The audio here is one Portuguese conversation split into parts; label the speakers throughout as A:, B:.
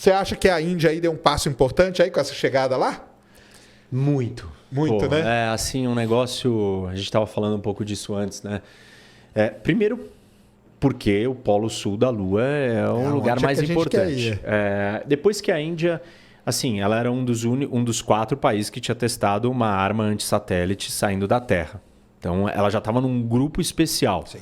A: Você acha que a Índia aí deu um passo importante aí com essa chegada lá?
B: Muito.
A: Muito,
B: Pô,
A: né?
B: É assim, um negócio... A gente estava falando um pouco disso antes, né? Primeiro, porque o Polo Sul da Lua é o lugar
A: onde é
B: mais
A: que a gente quer
B: importante.
A: ir?
B: Depois que a Índia... Assim, ela era um dos 4 países que tinha testado uma arma antissatélite saindo da Terra. Então, ela já estava num grupo especial.
A: Sim.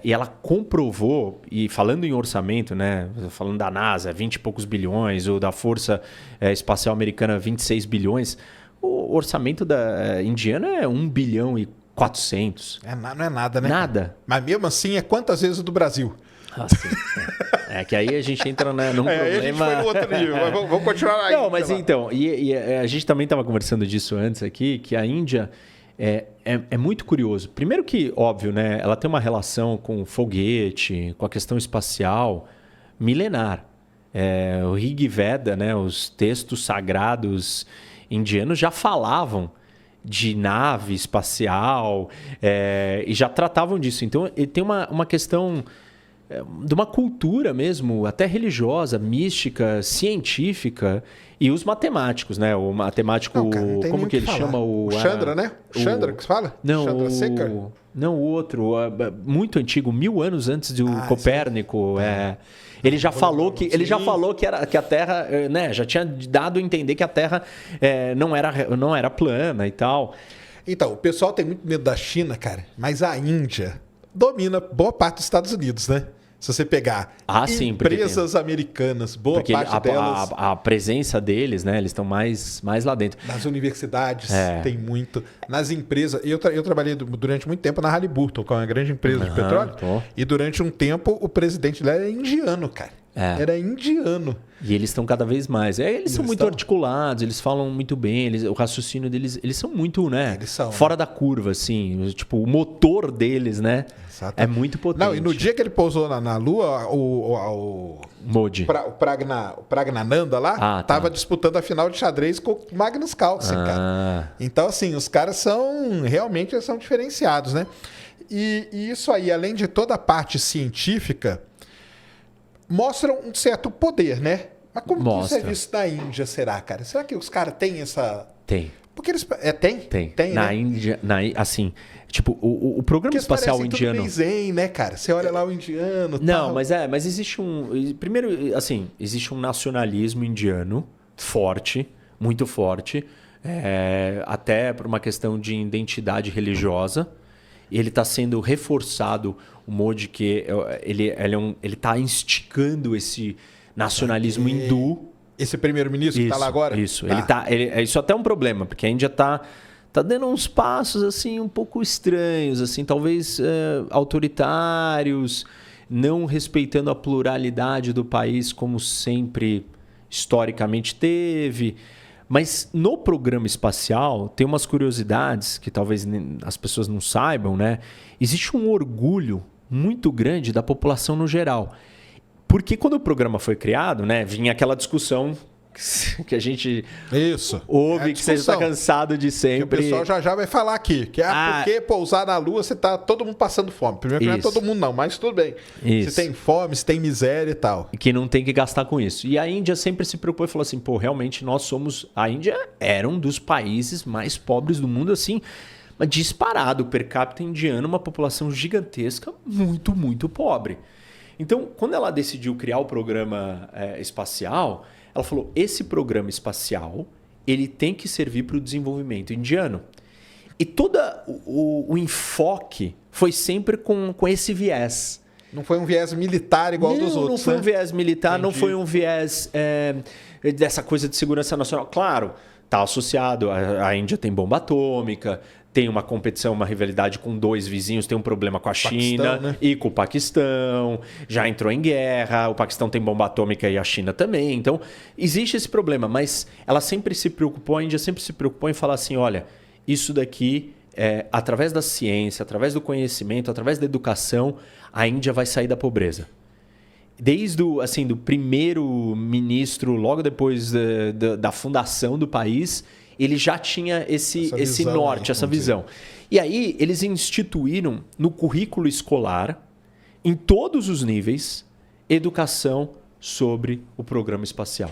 B: E ela comprovou, e falando em orçamento, né, falando da NASA, 20 e poucos bilhões, ou da Força Espacial Americana, 26 bilhões, o orçamento da indiana é 1 bilhão e 400.
A: Não é nada, né?
B: Nada.
A: Mas mesmo assim, é quantas vezes o do Brasil?
B: Assim, que aí a gente entra num problema...
A: Aí a gente foi no outro nível, mas vamos continuar aí.
B: Não, mas então, a gente também estava conversando disso antes aqui, que a Índia é muito curioso. Primeiro que, óbvio, né, ela tem uma relação com foguete, com a questão espacial milenar. O Rig Veda, né, os textos sagrados indianos já falavam de nave espacial e já tratavam disso. Então, ele tem uma questão de uma cultura mesmo, até religiosa, mística, científica, e os matemáticos, né? O matemático,
A: Não, cara, não tem
B: como
A: nem
B: que ele
A: falar.
B: chama?
A: O Chandra, né? Chandra que se fala?
B: Não,
A: Chandrasekhar?
B: Não, o outro, muito antigo, 1000 anos antes do Copérnico. Ele já falou que a Terra, né? Já tinha dado a entender que a Terra não era plana e tal.
A: Então, o pessoal tem muito medo da China, cara, mas a Índia domina boa parte dos Estados Unidos, né? Se você pegar empresas americanas, boa parte delas...
B: A presença deles, né? Eles estão mais lá dentro.
A: Nas universidades tem muito. Nas empresas... Eu trabalhei durante muito tempo na Halliburton, que é uma grande empresa de petróleo. E durante um tempo, o presidente dela era indiano, cara. Era indiano.
B: E eles estão cada vez mais. Eles são muito articulados, eles falam muito bem, o raciocínio deles, eles são muito, né?
A: Eles são,
B: fora da curva, assim. Tipo, o motor deles, né?
A: Exato.
B: É muito potente.
A: Não, e no dia que ele pousou na Lua, o
B: Modi.
A: O Pragnananda lá tava disputando a final de xadrez com o Magnus Carlsen, cara. Então, assim, os caras realmente são diferenciados, né? E isso aí, além de toda a parte científica, mostram um certo poder, né? Mas como que o serviço da Índia será, cara? Será que os caras têm essa...
B: Tem.
A: Porque eles... Tem?
B: Tem, na Índia, assim... Tipo, o programa espacial indiano...
A: Tudo zen, né, cara? Você olha lá o indiano...
B: Não, tal. Mas existe um... Primeiro, assim, existe um nacionalismo indiano forte, muito forte, até por uma questão de identidade religiosa. E ele está sendo reforçado, o Modi, que ele está instigando esse nacionalismo hindu. Esse
A: primeiro-ministro que está lá agora?
B: Isso. Isso até é um problema, porque a Índia está dando uns passos assim um pouco estranhos, assim, talvez autoritários, não respeitando a pluralidade do país como sempre historicamente teve. Mas no programa espacial tem umas curiosidades que talvez as pessoas não saibam, né? Existe um orgulho muito grande da população no geral. Porque quando o programa foi criado, né, vinha aquela discussão que a gente ouve, que você está cansado de sempre.
A: Que o pessoal já vai falar aqui. Que porque pousar na Lua, você tá todo mundo passando fome. Primeiro que não é todo mundo não, mas tudo bem. Se tem fome, se tem miséria e tal.
B: Que não tem que gastar com isso. E a Índia sempre se preocupou e falou assim, realmente nós somos... A Índia era um dos países mais pobres do mundo, assim, disparado. Per capita indiano, uma população gigantesca, muito, muito pobre. Então, quando ela decidiu criar o programa espacial... Ela falou, esse programa espacial ele tem que servir para o desenvolvimento indiano. E todo o enfoque foi sempre com esse viés.
A: Não foi um viés militar igual dos outros,
B: Não foi um viés militar,
A: Entendi.
B: Não foi um viés dessa coisa de segurança nacional. Claro, está associado. A Índia tem bomba atômica, tem uma competição, uma rivalidade com 2 vizinhos, tem um problema com a China, né? E com o Paquistão, já entrou em guerra, o Paquistão tem bomba atômica e a China também. Então, existe esse problema, mas ela sempre se preocupou, a Índia sempre se preocupou em falar assim, olha, isso daqui, através da ciência, através do conhecimento, através da educação, a Índia vai sair da pobreza. Desde do primeiro-ministro, logo depois da fundação do país, ele já tinha esse norte, essa visão. E aí, eles instituíram no currículo escolar, em todos os níveis, educação sobre o programa espacial.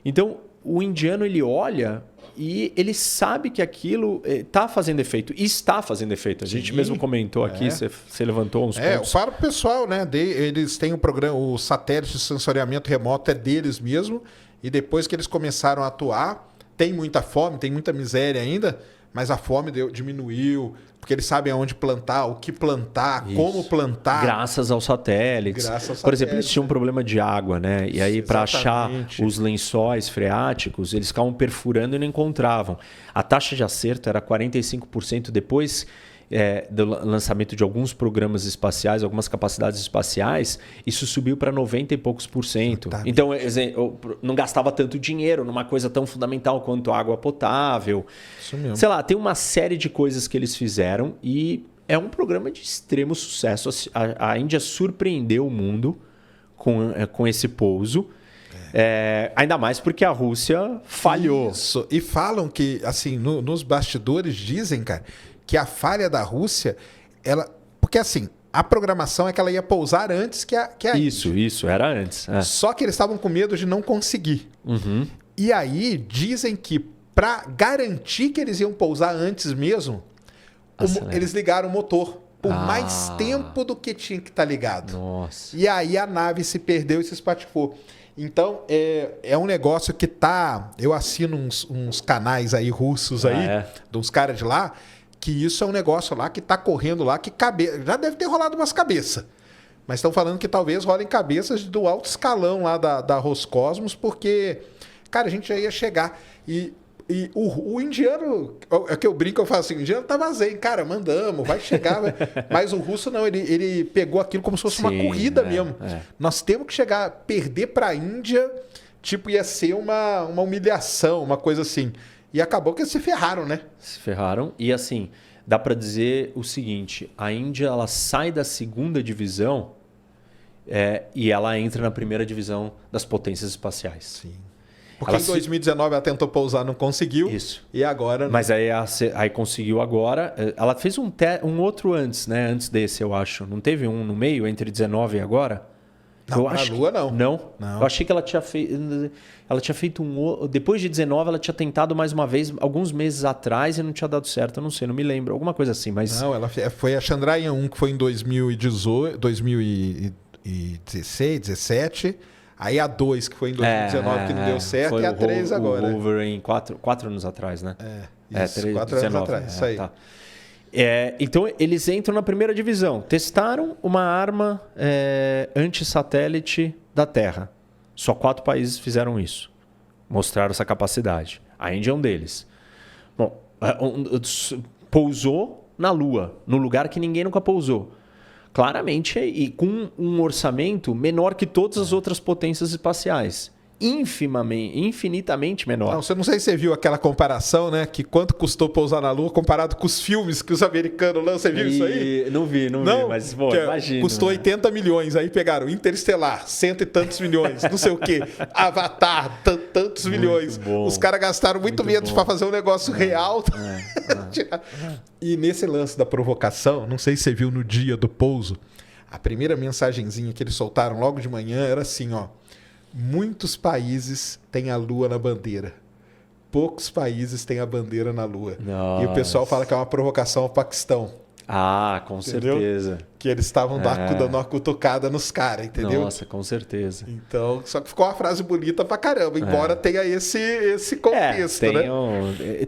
B: Então, o indiano ele olha e ele sabe que aquilo está fazendo efeito. E está fazendo efeito. A gente mesmo comentou aqui, você levantou uns pontos.
A: Para o pessoal, né? Eles têm o programa, o satélite de sensoriamento remoto é deles mesmo. E depois que eles começaram a atuar, tem muita fome, tem muita miséria ainda, mas a fome diminuiu, porque eles sabem aonde plantar, o que plantar, como plantar.
B: Graças aos satélites. Por exemplo, eles tinham um problema de água, né? E aí, para achar os lençóis freáticos, eles ficavam perfurando e não encontravam. A taxa de acerto era 45% depois do lançamento de alguns programas espaciais, algumas capacidades espaciais, isso subiu para 90 e poucos %. Então, não gastava tanto dinheiro numa coisa tão fundamental quanto água potável.
A: Isso mesmo.
B: Sei lá, tem uma série de coisas que eles fizeram e é um programa de extremo sucesso. A Índia surpreendeu o mundo com esse pouso. Ainda mais porque a Rússia falhou.
A: Isso. E falam que, assim, nos bastidores dizem, cara, que a falha da Rússia, porque assim, a programação é que ela ia pousar antes que a Índia.
B: Isso, era antes.
A: Só que eles estavam com medo de não conseguir.
B: Uhum.
A: E aí dizem que para garantir que eles iam pousar antes mesmo, eles ligaram o motor por mais tempo do que tinha que estar ligado.
B: Nossa.
A: E aí a nave se perdeu e se espatifou. Então, é um negócio que tá... Eu assino uns canais aí russos dos caras de lá, que isso é um negócio lá que tá correndo lá, que já deve ter rolado umas cabeças. Mas estão falando que talvez rolem cabeças do alto escalão lá da Roscosmos, porque, cara, a gente já ia chegar. E o indiano, é que eu brinco, eu falo assim, o indiano tá vazio, cara, mandamos, vai chegar. Mas o russo não, ele pegou aquilo como se fosse uma corrida mesmo. Nós temos que chegar, perder para a Índia, tipo, ia ser uma humilhação, uma coisa assim. E acabou que eles se ferraram, né?
B: Se ferraram. E assim, dá para dizer o seguinte, a Índia ela sai da segunda divisão e ela entra na primeira divisão das potências espaciais.
A: Sim. Porque em 2019 ela tentou pousar, não conseguiu.
B: Isso.
A: E agora...
B: Mas aí conseguiu agora. Ela fez um outro antes, né? Antes desse, eu acho. Não teve um no meio, entre 19 e agora?
A: Não, a Lua não.
B: Não? Eu achei que ela tinha feito depois de 19, ela tinha tentado mais uma vez, alguns meses atrás, e não tinha dado certo. Eu não sei, não me lembro. Alguma coisa assim, mas...
A: Não, foi a Chandrayaan-1, que foi em 2016, 17... Aí a 2, que foi em 2019, que não deu certo, e a 3 agora.
B: O Wolverine, 4 anos atrás, né?
A: Isso, 4 anos atrás, isso aí.
B: Tá. Então, eles entram na primeira divisão. Testaram uma arma anti-satélite da Terra. Só 4 países fizeram isso. Mostraram essa capacidade. A Índia é um deles. Bom, pousou na Lua, no lugar que ninguém nunca pousou. Claramente, e com um orçamento menor que todas as outras potências espaciais. Infinitamente menor.
A: Não sei se você viu aquela comparação, né? Que quanto custou pousar na Lua comparado com os filmes que os americanos lançam. Você viu isso aí?
B: Não vi, mas imagina.
A: Custou 80 milhões, aí pegaram Interestelar, 100 e tantos milhões, não sei o quê. Avatar, tantos milhões.
B: Bom.
A: Os caras gastaram muito menos para fazer um negócio real. E nesse lance da provocação, não sei se você viu no dia do pouso, a primeira mensagenzinha que eles soltaram logo de manhã era assim, ó. Muitos países têm a Lua na bandeira. Poucos países têm a bandeira na Lua.
B: Nossa.
A: E o pessoal fala que é uma provocação ao Paquistão.
B: Com certeza.
A: Que eles estavam dando uma cutucada nos caras, entendeu?
B: Nossa, com certeza.
A: Então, só que ficou uma frase bonita pra caramba, embora tenha esse contexto, né?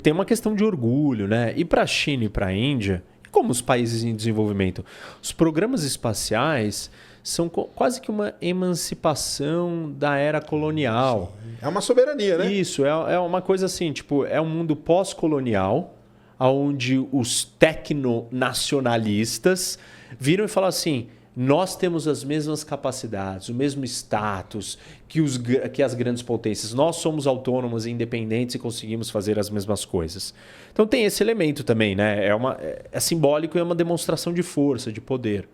B: Tem uma questão de orgulho, né? E pra China e pra Índia, como os países em desenvolvimento, os programas espaciais são quase que uma emancipação da era colonial.
A: Sim. É uma soberania, né?
B: Isso, é uma coisa assim, tipo, é um mundo pós-colonial, onde os tecnonacionalistas viram e falaram assim, nós temos as mesmas capacidades, o mesmo status que as grandes potências. Nós somos autônomos e independentes e conseguimos fazer as mesmas coisas. Então tem esse elemento também, né? É simbólico e é uma demonstração de força, de poder.